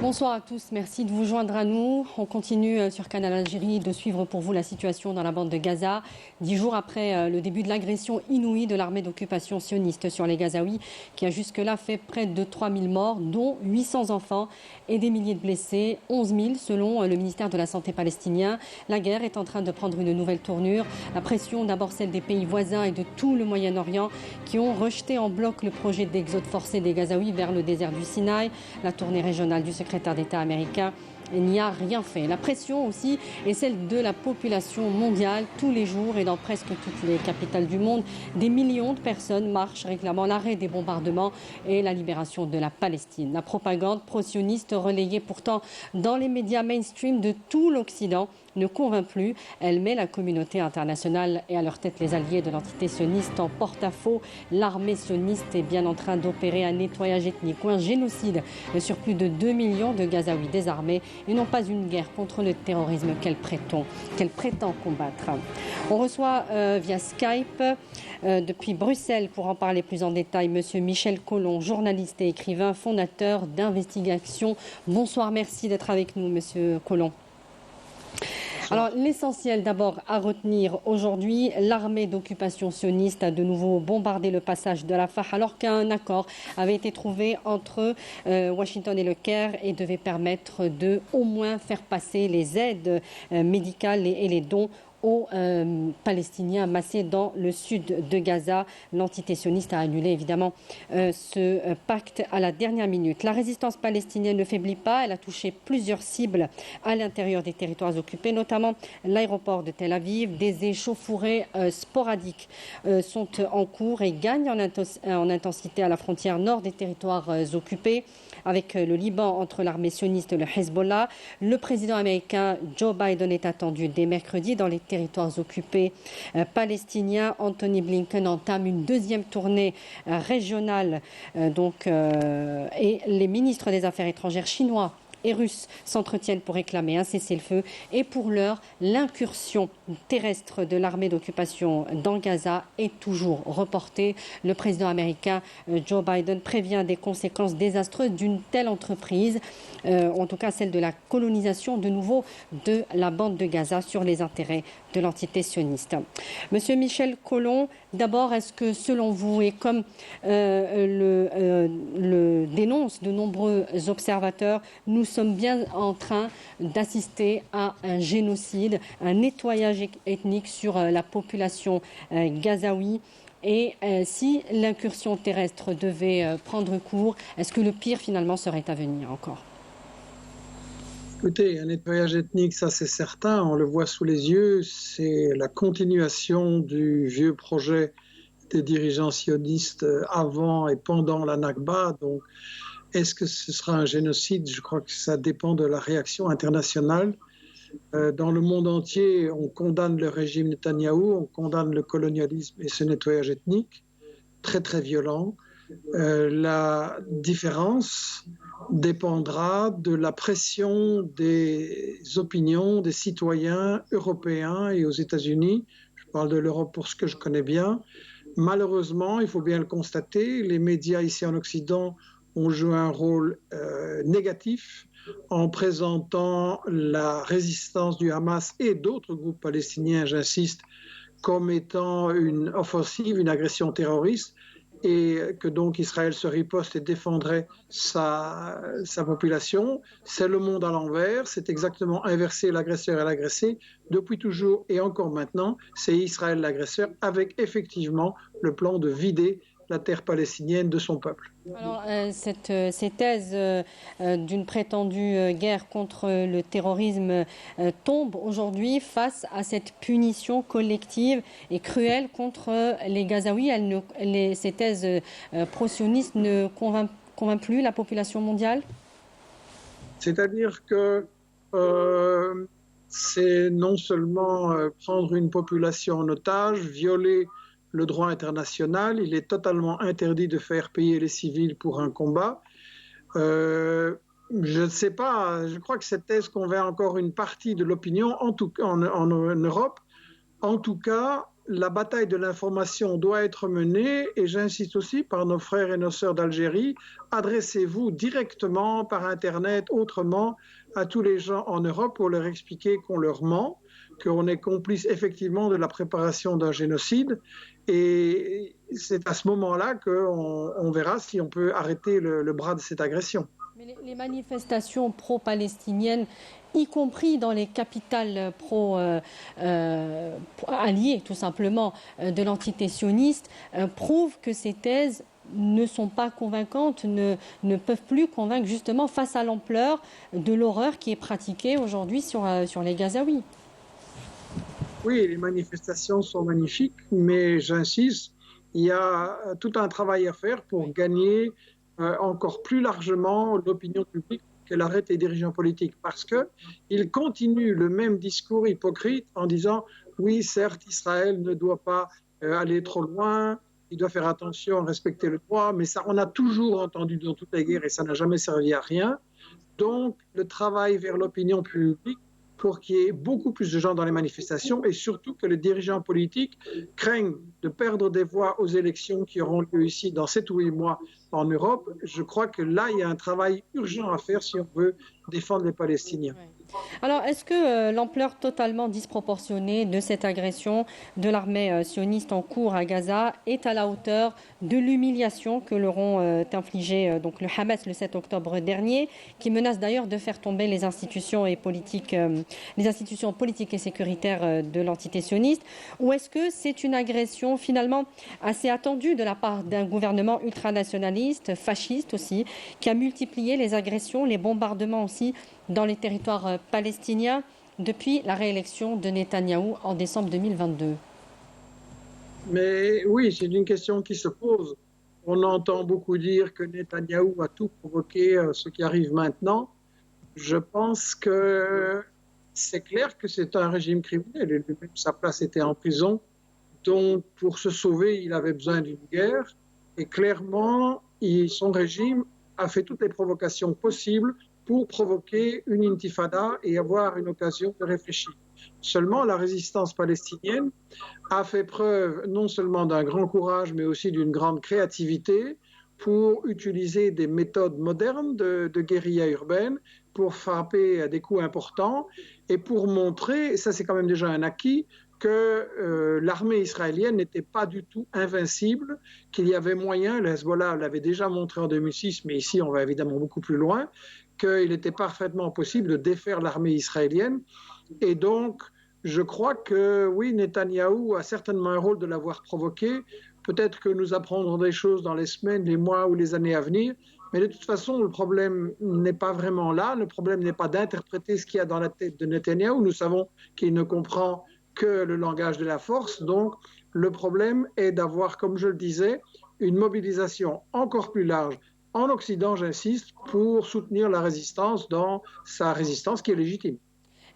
Bonsoir à tous, merci de vous joindre à nous. On continue sur Canal Algérie de suivre pour vous la situation dans la bande de Gaza. 10 jours après le début de l'agression inouïe de l'armée d'occupation sioniste sur les Gazaouis, qui a jusque-là fait près de 3000 morts, dont 800 enfants et des milliers de blessés, 11 000 selon le ministère de la Santé palestinien. La guerre est en train de prendre une nouvelle tournure. La pression, d'abord celle des pays voisins et de tout le Moyen-Orient, qui ont rejeté en bloc le projet d'exode forcé des Gazaouis vers le désert du Sinaï. La tournée régionale du secrétaire d'État américain n'y a rien fait. La pression aussi est celle de la population mondiale. Tous les jours et dans presque toutes les capitales du monde, des millions de personnes marchent réclamant l'arrêt des bombardements et la libération de la Palestine. La propagande pro-sioniste relayée pourtant dans les médias mainstream de tout l'Occident ne convainc plus. Elle met la communauté internationale et à leur tête les alliés de l'entité sioniste en porte-à-faux. L'armée sioniste est bien en train d'opérer un nettoyage ethnique ou un génocide sur plus de 2 millions de Gazaouis désarmés et non pas une guerre contre le terrorisme qu'elle prétend combattre. On reçoit via Skype depuis Bruxelles pour en parler plus en détail Monsieur Michel Collomb, journaliste et écrivain, fondateur d'Investigation. Bonsoir, merci d'être avec nous Monsieur Collomb. Alors l'essentiel d'abord à retenir aujourd'hui, l'armée d'occupation sioniste a de nouveau bombardé le passage de Rafah alors qu'un accord avait été trouvé entre Washington et le Caire et devait permettre de au moins faire passer les aides médicales et les dons aux Palestiniens massés dans le sud de Gaza. L'entité sioniste a annulé évidemment ce pacte à la dernière minute. La résistance palestinienne ne faiblit pas. Elle a touché plusieurs cibles à l'intérieur des territoires occupés, notamment l'aéroport de Tel Aviv. Des échauffourées sporadiques sont en cours et gagnent en intensité à la frontière nord des territoires occupés, avec le Liban entre l'armée sioniste et le Hezbollah. Le président américain Joe Biden est attendu dès mercredi dans les territoires occupés palestiniens. Anthony Blinken entame une deuxième tournée régionale et les ministres des Affaires étrangères chinois et russes s'entretiennent pour réclamer un cessez-le-feu. Et pour l'heure, l'incursion terrestre de l'armée d'occupation dans Gaza est toujours reportée. Le président américain Joe Biden prévient des conséquences désastreuses d'une telle entreprise, en tout cas celle de la colonisation de nouveau de la bande de Gaza sur les intérêts de l'entité sioniste. Monsieur Michel Collomb, d'abord, est-ce que selon vous, et comme le dénoncent de nombreux observateurs, nous sommes bien en train d'assister à un génocide, un nettoyage ethnique sur la population gazaoui? Et si l'incursion terrestre devait prendre cours, est-ce que le pire finalement serait à venir encore? Écoutez, un nettoyage ethnique, ça c'est certain, on le voit sous les yeux, c'est la continuation du vieux projet des dirigeants sionistes avant et pendant la Nakba. Donc, est-ce que ce sera un génocide? Je crois que ça dépend de la réaction internationale. Dans le monde entier, on condamne le régime Netanyahou, on condamne le colonialisme et ce nettoyage ethnique, très très violent. La différence dépendra de la pression des opinions des citoyens européens et aux États-Unis. Je parle de l'Europe pour ce que je connais bien. Malheureusement, il faut bien le constater, les médias ici en Occident ont joué un rôle négatif en présentant la résistance du Hamas et d'autres groupes palestiniens, j'insiste, comme étant une offensive, une agression terroriste, et que donc Israël se riposte et défendrait sa population. C'est le monde à l'envers, c'est exactement inversé, l'agresseur et l'agressé. Depuis toujours et encore maintenant, c'est Israël l'agresseur, avec effectivement le plan de vider la terre palestinienne de son peuple. Alors, ces thèses d'une prétendue guerre contre le terrorisme tombent aujourd'hui face à cette punition collective et cruelle contre les Gazaouis. Ces thèses pro-sionistes ne convainquent plus la population mondiale? C'est-à-dire que c'est non seulement prendre une population en otage, violer le droit international, il est totalement interdit de faire payer les civils pour un combat. Je ne sais pas, je crois que cette thèse convainc encore une partie de l'opinion, en tout cas en Europe. En tout cas, la bataille de l'information doit être menée et j'insiste aussi par nos frères et nos sœurs d'Algérie, adressez-vous directement par Internet, autrement, à tous les gens en Europe pour leur expliquer qu'on leur ment, qu'on est complice effectivement de la préparation d'un génocide. Et c'est à ce moment-là qu'on verra si on peut arrêter le bras de cette agression. Mais les manifestations pro-palestiniennes, y compris dans les capitales alliées tout simplement de l'entité sioniste, prouvent que ces thèses ne sont pas convaincantes, ne peuvent plus convaincre justement face à l'ampleur de l'horreur qui est pratiquée aujourd'hui sur les Gazaouis. Oui, les manifestations sont magnifiques, mais j'insiste, il y a tout un travail à faire pour gagner encore plus largement l'opinion publique qu'elle arrête les dirigeants politiques parce qu'ils continuent le même discours hypocrite en disant oui, certes, Israël ne doit pas aller trop loin, il doit faire attention, respecter le droit, mais ça, on a toujours entendu dans toutes les guerres et ça n'a jamais servi à rien. Donc, le travail vers l'opinion publique pour qu'il y ait beaucoup plus de gens dans les manifestations et surtout que les dirigeants politiques craignent de perdre des voix aux élections qui auront lieu ici dans 7 ou 8 mois en Europe. Je crois que là, il y a un travail urgent à faire si on veut défendre les Palestiniens. Alors, est-ce que l'ampleur totalement disproportionnée de cette agression de l'armée sioniste en cours à Gaza est à la hauteur de l'humiliation que leur ont infligée donc le Hamas le 7 octobre dernier, qui menace d'ailleurs de faire tomber les institutions politiques et sécuritaires de l'entité sioniste, ou est-ce que c'est une agression finalement assez attendue de la part d'un gouvernement ultranationaliste, fasciste aussi, qui a multiplié les agressions, les bombardements aussi dans les territoires palestiniens depuis la réélection de Netanyahou en décembre 2022? Mais oui, c'est une question qui se pose. On entend beaucoup dire que Netanyahou a tout provoqué ce qui arrive maintenant. Je pense que c'est clair que c'est un régime criminel. Lui-même, sa place était en prison. Donc, pour se sauver, il avait besoin d'une guerre. Et clairement, son régime a fait toutes les provocations possibles pour provoquer une intifada et avoir une occasion de réfléchir. Seulement, la résistance palestinienne a fait preuve non seulement d'un grand courage, mais aussi d'une grande créativité pour utiliser des méthodes modernes de guérilla urbaine, pour frapper à des coups importants et pour montrer, et ça c'est quand même déjà un acquis, que l'armée israélienne n'était pas du tout invincible, qu'il y avait moyen, le Hezbollah l'avait déjà montré en 2006, mais ici on va évidemment beaucoup plus loin, qu'il était parfaitement possible de défaire l'armée israélienne. Et donc, je crois que oui, Netanyahou a certainement un rôle de l'avoir provoqué. Peut-être que nous apprendrons des choses dans les semaines, les mois ou les années à venir. Mais de toute façon, le problème n'est pas vraiment là. Le problème n'est pas d'interpréter ce qu'il y a dans la tête de Netanyahou. Nous savons qu'il ne comprend que le langage de la force. Donc, le problème est d'avoir, comme je le disais, une mobilisation encore plus large en Occident, j'insiste, pour soutenir la résistance dans sa résistance qui est légitime.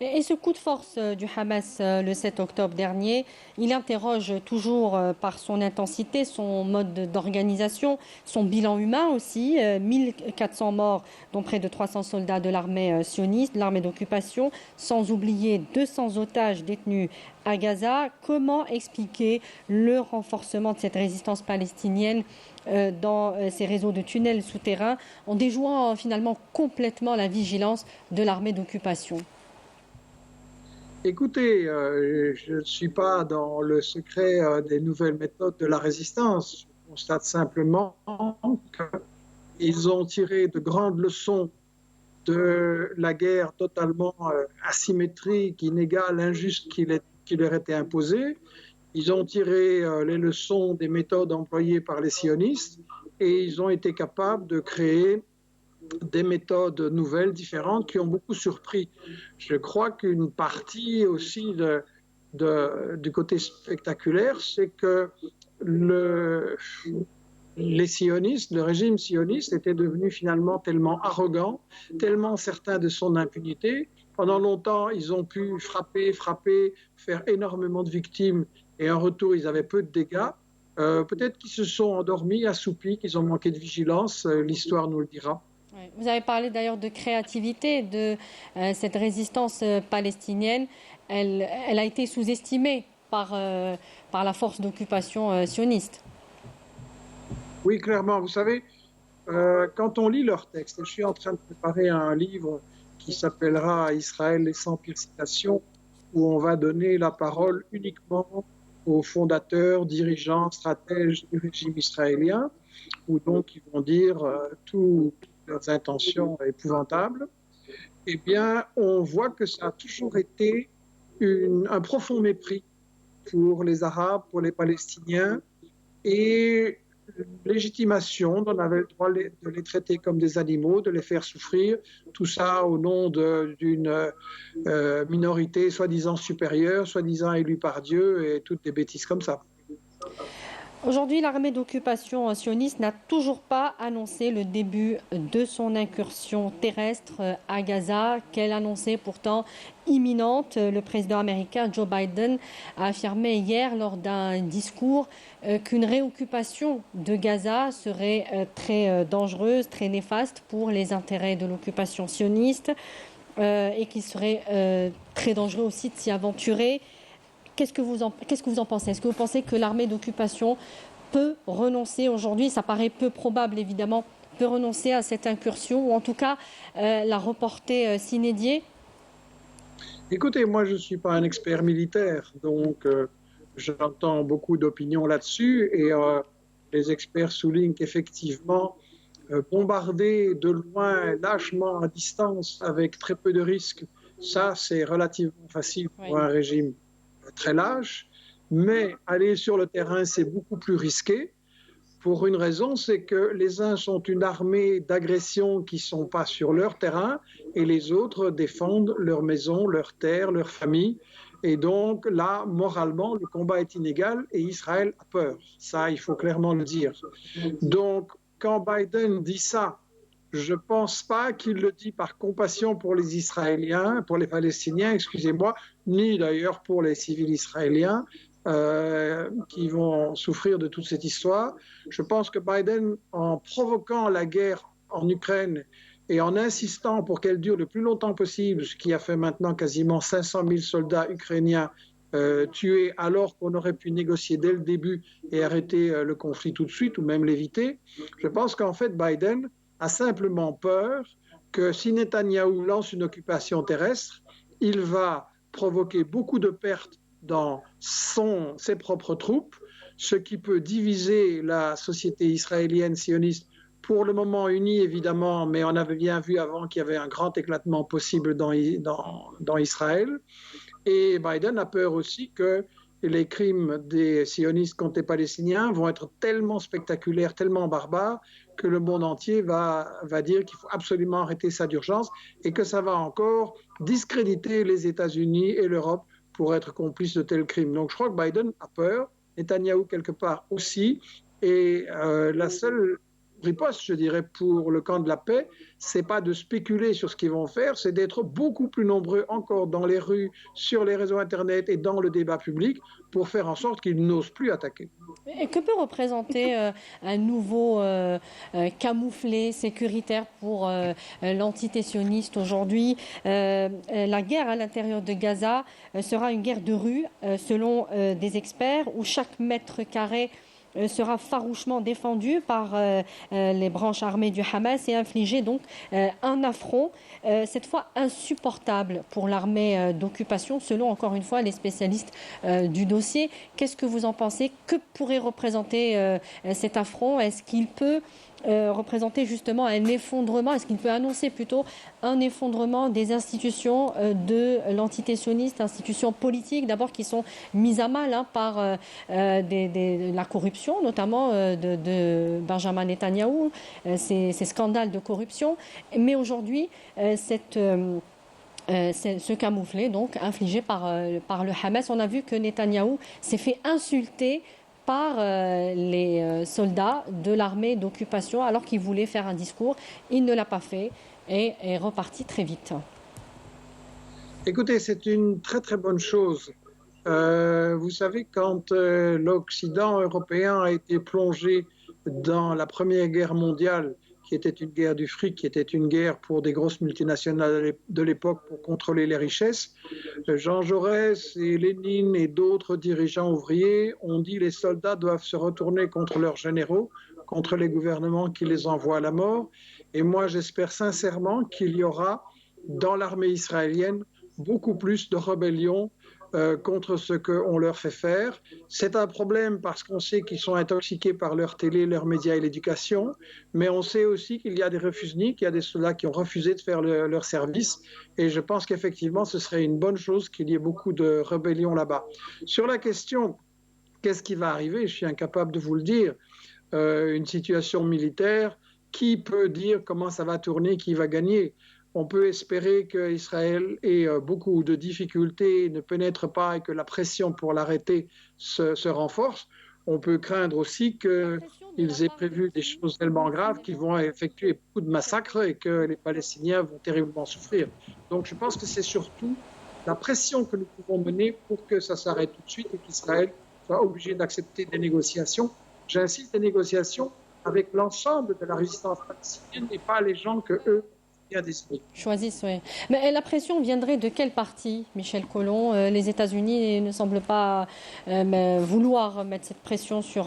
Et ce coup de force du Hamas le 7 octobre dernier, il interroge toujours par son intensité, son mode d'organisation, son bilan humain aussi. 1400 morts, dont près de 300 soldats de l'armée sioniste, l'armée d'occupation, sans oublier 200 otages détenus à Gaza. Comment expliquer le renforcement de cette résistance palestinienne dans ces réseaux de tunnels souterrains en déjouant finalement complètement la vigilance de l'armée d'occupation? Écoutez, je ne suis pas dans le secret des nouvelles méthodes de la résistance. Je constate simplement qu'ils ont tiré de grandes leçons de la guerre totalement asymétrique, inégale, injuste qui leur était imposée. Ils ont tiré les leçons des méthodes employées par les sionistes et ils ont été capables de créer des méthodes nouvelles, différentes, qui ont beaucoup surpris. Je crois qu'une partie aussi du côté spectaculaire, c'est que les sionistes, le régime sioniste était devenu finalement tellement arrogant, tellement certain de son impunité. Pendant longtemps, ils ont pu frapper, faire énormément de victimes et en retour, ils avaient peu de dégâts. Peut-être qu'ils se sont endormis, assoupis, qu'ils ont manqué de vigilance. L'histoire nous le dira. Vous avez parlé d'ailleurs de créativité de cette résistance palestinienne. Elle a été sous-estimée par par la force d'occupation sioniste. Oui, clairement. Vous savez, quand on lit leurs textes, et je suis en train de préparer un livre qui s'appellera Israël et sans pire citation, où on va donner la parole uniquement aux fondateurs, dirigeants, stratèges du régime israélien, où donc ils vont dire toutes leurs intentions épouvantables. Eh bien, on voit que ça a toujours été un profond mépris pour les Arabes, pour les Palestiniens, et légitimation, on avait le droit de les traiter comme des animaux, de les faire souffrir, tout ça au nom d'une minorité soi-disant supérieure, soi-disant élue par Dieu, et toutes des bêtises comme ça. Aujourd'hui, l'armée d'occupation sioniste n'a toujours pas annoncé le début de son incursion terrestre à Gaza, qu'elle annonçait pourtant imminente. Le président américain Joe Biden a affirmé hier lors d'un discours qu'une réoccupation de Gaza serait très dangereuse, très néfaste pour les intérêts de l'occupation sioniste et qu'il serait très dangereux aussi de s'y aventurer. Qu'est-ce que vous en pensez? Est-ce que vous pensez que l'armée d'occupation peut renoncer aujourd'hui, ça paraît peu probable évidemment, peut renoncer à cette incursion ou en tout cas la reporter sine die? Écoutez, moi je ne suis pas un expert militaire, donc j'entends beaucoup d'opinions là-dessus et les experts soulignent qu'effectivement, bombarder de loin, lâchement, à distance, avec très peu de risques, ça c'est relativement facile pour un régime très lâche, mais aller sur le terrain, c'est beaucoup plus risqué. Pour une raison, c'est que les uns sont une armée d'agression qui ne sont pas sur leur terrain et les autres défendent leur maison, leur terre, leur famille. Et donc là, moralement, le combat est inégal et Israël a peur. Ça, il faut clairement le dire. Donc, quand Biden dit ça, je ne pense pas qu'il le dit par compassion pour les Israéliens, pour les Palestiniens, excusez-moi, ni d'ailleurs pour les civils israéliens qui vont souffrir de toute cette histoire. Je pense que Biden, en provoquant la guerre en Ukraine et en insistant pour qu'elle dure le plus longtemps possible, ce qui a fait maintenant quasiment 500 000 soldats ukrainiens tués alors qu'on aurait pu négocier dès le début et arrêter le conflit tout de suite ou même l'éviter, je pense qu'en fait Biden a simplement peur que si Netanyahou lance une occupation terrestre, il va provoquer beaucoup de pertes dans ses propres troupes, ce qui peut diviser la société israélienne sioniste, pour le moment unie évidemment, mais on avait bien vu avant qu'il y avait un grand éclatement possible dans Israël. Et Biden a peur aussi que les crimes des sionistes contre les Palestiniens vont être tellement spectaculaires, tellement barbares, que le monde entier va dire qu'il faut absolument arrêter ça d'urgence et que ça va encore discréditer les États-Unis et l'Europe pour être complices de tels crimes. Donc je crois que Biden a peur, Netanyahou quelque part aussi, et la seule riposte, je dirais, pour le camp de la paix, c'est pas de spéculer sur ce qu'ils vont faire, c'est d'être beaucoup plus nombreux encore dans les rues, sur les réseaux Internet et dans le débat public pour faire en sorte qu'ils n'osent plus attaquer. Et que peut représenter un nouveau camouflet sécuritaire pour l'entité sioniste aujourd'hui? La guerre à l'intérieur de Gaza sera une guerre de rue, selon des experts, où chaque mètre carré sera farouchement défendu par les branches armées du Hamas et infliger donc un affront, cette fois insupportable pour l'armée d'occupation, selon encore une fois les spécialistes du dossier. Qu'est-ce que vous en pensez? Que pourrait représenter cet affront? Est-ce qu'il peut représenter justement un effondrement, est-ce qu'il peut annoncer plutôt un effondrement des institutions de l'entité sioniste, institutions politiques d'abord qui sont mises à mal par la corruption, notamment de Benjamin Netanyahou, ces scandales de corruption. Mais aujourd'hui, ce camouflet donc infligé par le Hamas, on a vu que Netanyahou s'est fait insulter par les soldats de l'armée d'occupation alors qu'il voulait faire un discours. Il ne l'a pas fait et est reparti très vite. Écoutez, c'est une très très bonne chose. Vous savez, quand l'Occident européen a été plongé dans la Première Guerre mondiale, qui était une guerre du fric, qui était une guerre pour des grosses multinationales de l'époque pour contrôler les richesses. Jean Jaurès et Lénine et d'autres dirigeants ouvriers ont dit les soldats doivent se retourner contre leurs généraux, contre les gouvernements qui les envoient à la mort. Et moi, j'espère sincèrement qu'il y aura dans l'armée israélienne beaucoup plus de rébellions contre ce qu'on leur fait faire. C'est un problème parce qu'on sait qu'ils sont intoxiqués par leur télé, leurs médias et l'éducation, mais on sait aussi qu'il y a des refusniks, qu'il y a des soldats qui ont refusé de faire leur service, et je pense qu'effectivement ce serait une bonne chose qu'il y ait beaucoup de rébellions là-bas. Sur la question, qu'est-ce qui va arriver? Je suis incapable de vous le dire. Une situation militaire, qui peut dire comment ça va tourner, qui va gagner? On peut espérer qu'Israël ait beaucoup de difficultés, ne pénètre pas et que la pression pour l'arrêter se renforce. On peut craindre aussi qu'ils aient prévu des choses tellement graves qu'ils vont effectuer beaucoup de massacres et que les Palestiniens vont terriblement souffrir. Donc je pense que c'est surtout la pression que nous pouvons mener pour que ça s'arrête tout de suite et qu'Israël soit obligé d'accepter des négociations. J'insiste, des négociations avec l'ensemble de la résistance palestinienne et pas les gens que eux choisissent, oui. Mais la pression viendrait de quel parti, Michel Collomb? Les États-Unis ne semblent pas vouloir mettre cette pression sur...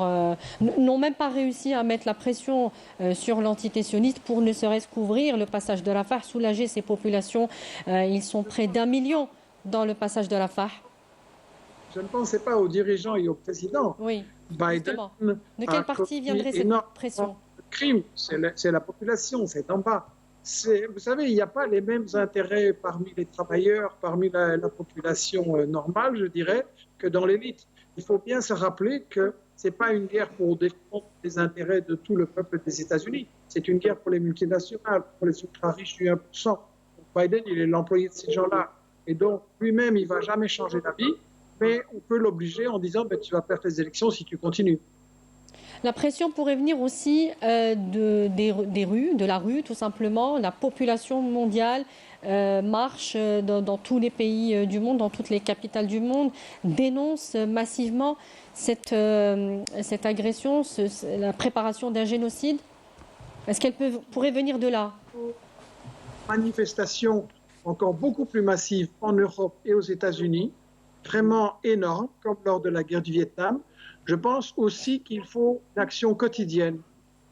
n'ont même pas réussi à mettre la pression sur l'entité sioniste pour ne serait-ce qu'ouvrir le passage de Rafah, soulager ces populations. Ils sont près d'1 million dans le passage de Rafah. Je ne pensais pas aux dirigeants et au président. Oui, Biden justement. De quel parti viendrait cette pression? Le crime, c'est la population, c'est en bas. Vous savez, il n'y a pas les mêmes intérêts parmi les travailleurs, parmi la population normale, je dirais, que dans l'élite. Il faut bien se rappeler que ce n'est pas une guerre pour défendre les intérêts de tout le peuple des États-Unis. C'est une guerre pour les multinationales, pour les ultra-riches du 1%. Donc Biden, il est l'employé de ces gens-là. Et donc, lui-même, il ne va jamais changer d'avis, mais on peut l'obliger en disant tu vas perdre les élections si tu continues. La pression pourrait venir aussi des rues, de la rue tout simplement. La population mondiale marche dans tous les pays du monde, dans toutes les capitales du monde, dénonce massivement cette agression, la préparation d'un génocide. Est-ce qu'elle pourrait venir de là? Manifestation encore beaucoup plus massive en Europe et aux États-Unis, vraiment énorme, comme lors de la guerre du Vietnam. Je pense aussi qu'il faut une action quotidienne.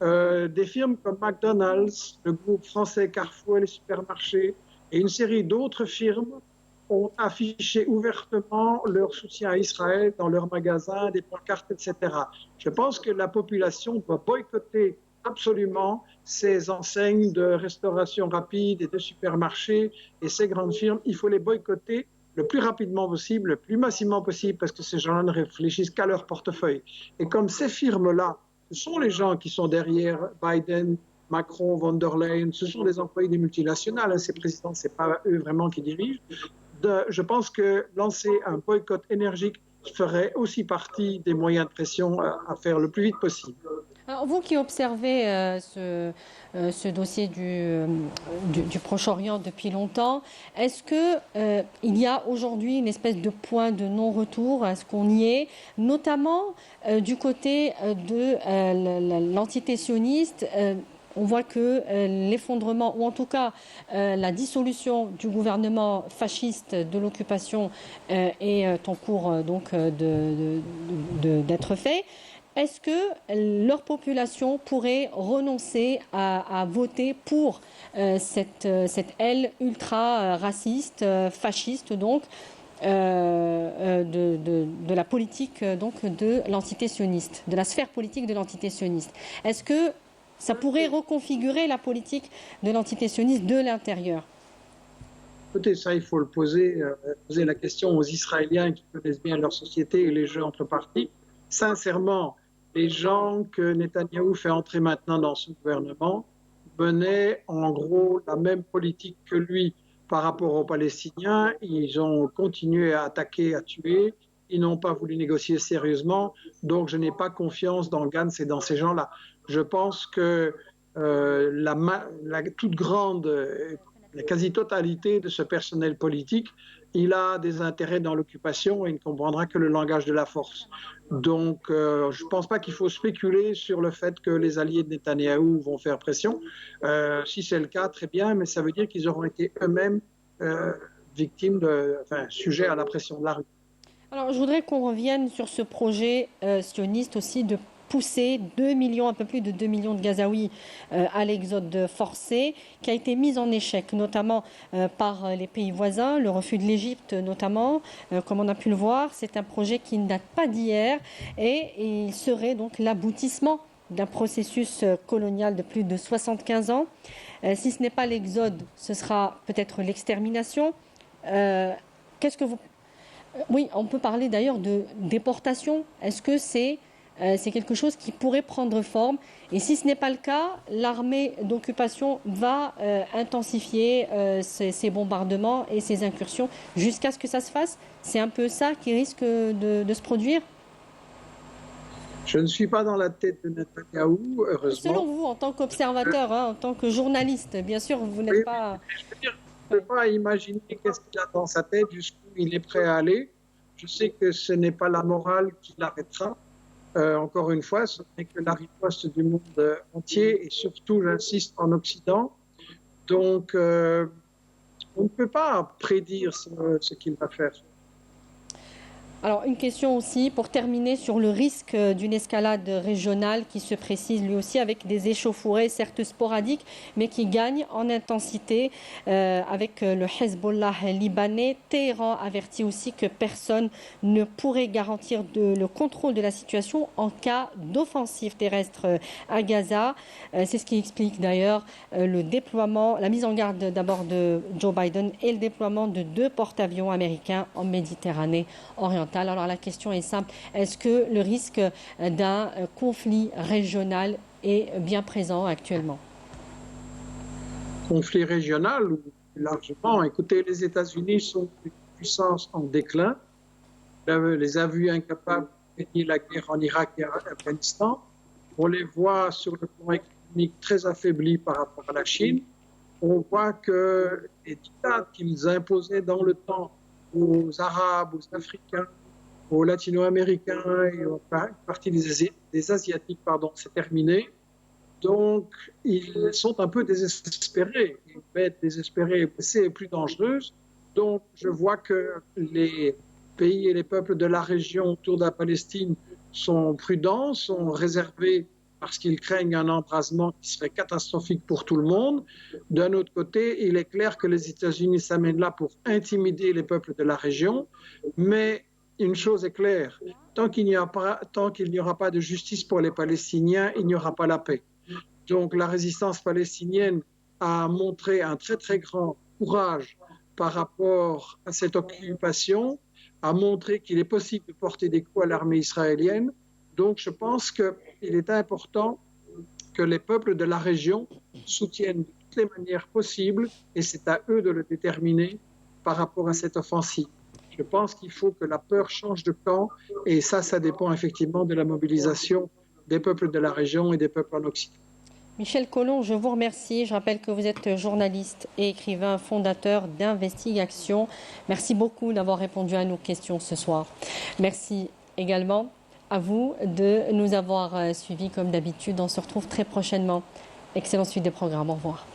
Des firmes comme McDonald's, le groupe français Carrefour et les supermarchés et une série d'autres firmes ont affiché ouvertement leur soutien à Israël dans leurs magasins, des pancartes, etc. Je pense que la population doit boycotter absolument ces enseignes de restauration rapide et de supermarchés et ces grandes firmes. Il faut les boycotter le plus rapidement possible, le plus massivement possible, parce que ces gens-là ne réfléchissent qu'à leur portefeuille. Et comme ces firmes-là, ce sont les gens qui sont derrière Biden, Macron, von der Leyen, ce sont des employés des multinationales, ces présidents, ce n'est pas eux vraiment qui dirigent. Je pense que lancer un boycott énergique ferait aussi partie des moyens de pression à faire le plus vite possible. Alors, vous qui observez ce dossier du Proche-Orient depuis longtemps, est-ce qu'il y a aujourd'hui une espèce de point de non-retour? Est-ce qu'on y est? Notamment du côté de l'entité sioniste. On voit que l'effondrement, ou en tout cas la dissolution du gouvernement fasciste de l'occupation est en cours d'être fait. Est-ce que leur population pourrait renoncer à voter pour cette aile ultra-raciste, fasciste, donc, de la politique donc, de l'entité sioniste, de la sphère politique de l'entité sioniste? Est-ce que ça pourrait reconfigurer la politique de l'entité sioniste de l'intérieur? Écoutez, ça, il faut le poser la question aux Israéliens qui connaissent bien leur société et les jeux entre partis. Sincèrement, les gens que Netanyahou fait entrer maintenant dans son gouvernement menaient en gros la même politique que lui par rapport aux Palestiniens. Ils ont continué à attaquer, à tuer. Ils n'ont pas voulu négocier sérieusement. Donc, je n'ai pas confiance dans Gantz et dans ces gens-là. Je pense que la quasi-totalité de ce personnel politique il a des intérêts dans l'occupation et il ne comprendra que le langage de la force. Donc, je ne pense pas qu'il faut spéculer sur le fait que les alliés de Netanyahou vont faire pression. Si c'est le cas, très bien, mais ça veut dire qu'ils auront été eux-mêmes victimes, sujets à la pression de la rue. Alors, je voudrais qu'on revienne sur ce projet sioniste aussi de pousser 2 millions, un peu plus de 2 millions de Gazaouis à l'exode forcé, qui a été mis en échec, notamment par les pays voisins, le refus de l'Égypte notamment, comme on a pu le voir. C'est un projet qui ne date pas d'hier et il serait donc l'aboutissement d'un processus colonial de plus de 75 ans. Si ce n'est pas l'exode, ce sera peut-être l'extermination. Qu'est-ce que vous... Oui, on peut parler d'ailleurs de déportation. Est-ce que c'est quelque chose qui pourrait prendre forme? Et si ce n'est pas le cas, l'armée d'occupation va intensifier ses bombardements et ses incursions jusqu'à ce que ça se fasse. C'est un peu ça qui risque de se produire. Je ne suis pas dans la tête de Netanyahou, heureusement. Selon vous, en tant qu'observateur, en tant que journaliste, bien sûr, vous n'êtes pas... Je ne peux pas imaginer qu'est-ce qu'il a dans sa tête, jusqu'où il est prêt à aller. Je sais que ce n'est pas la morale qui l'arrêtera. Encore une fois, ce n'est que la riposte du monde entier et surtout, j'insiste, en Occident. Donc, on ne peut pas prédire ce qu'il va faire. Alors, une question aussi pour terminer sur le risque d'une escalade régionale qui se précise lui aussi avec des échauffourées certes sporadiques mais qui gagnent en intensité avec le Hezbollah libanais. Téhéran avertit aussi que personne ne pourrait garantir le contrôle de la situation en cas d'offensive terrestre à Gaza. C'est ce qui explique d'ailleurs le déploiement, la mise en garde d'abord de Joe Biden et le déploiement de 2 porte-avions américains en Méditerranée orientale. Alors la question est simple, est-ce que le risque d'un conflit régional est bien présent actuellement? Conflit régional, largement. Écoutez, les États-Unis sont une puissance en déclin. On les a vus incapables de gagner la guerre en Irak et en Afghanistan. On les voit sur le plan économique très affaiblis par rapport à la Chine. On voit que les dictats qu'ils imposaient dans le temps aux Arabes, aux Africains, aux Latino-Américains et aux partie des Asiatiques, c'est terminé. Donc, ils sont un peu désespérés. Une bête désespérée est plus dangereuse. Donc, je vois que les pays et les peuples de la région autour de la Palestine sont prudents, sont réservés parce qu'ils craignent un embrasement qui serait catastrophique pour tout le monde. D'un autre côté, il est clair que les États-Unis s'amènent là pour intimider les peuples de la région, mais une chose est claire, tant qu'il n'y aura pas de justice pour les Palestiniens, il n'y aura pas la paix. Donc la résistance palestinienne a montré un très très grand courage par rapport à cette occupation, a montré qu'il est possible de porter des coups à l'armée israélienne. Donc je pense qu'il est important que les peuples de la région soutiennent de toutes les manières possibles, et c'est à eux de le déterminer par rapport à cette offensive. Je pense qu'il faut que la peur change de camp, et ça dépend effectivement de la mobilisation des peuples de la région et des peuples en Occident. Michel Collomb, je vous remercie. Je rappelle que vous êtes journaliste et écrivain fondateur d'Investigation. Merci beaucoup d'avoir répondu à nos questions ce soir. Merci également à vous de nous avoir suivis comme d'habitude. On se retrouve très prochainement. Excellente suite des programmes. Au revoir.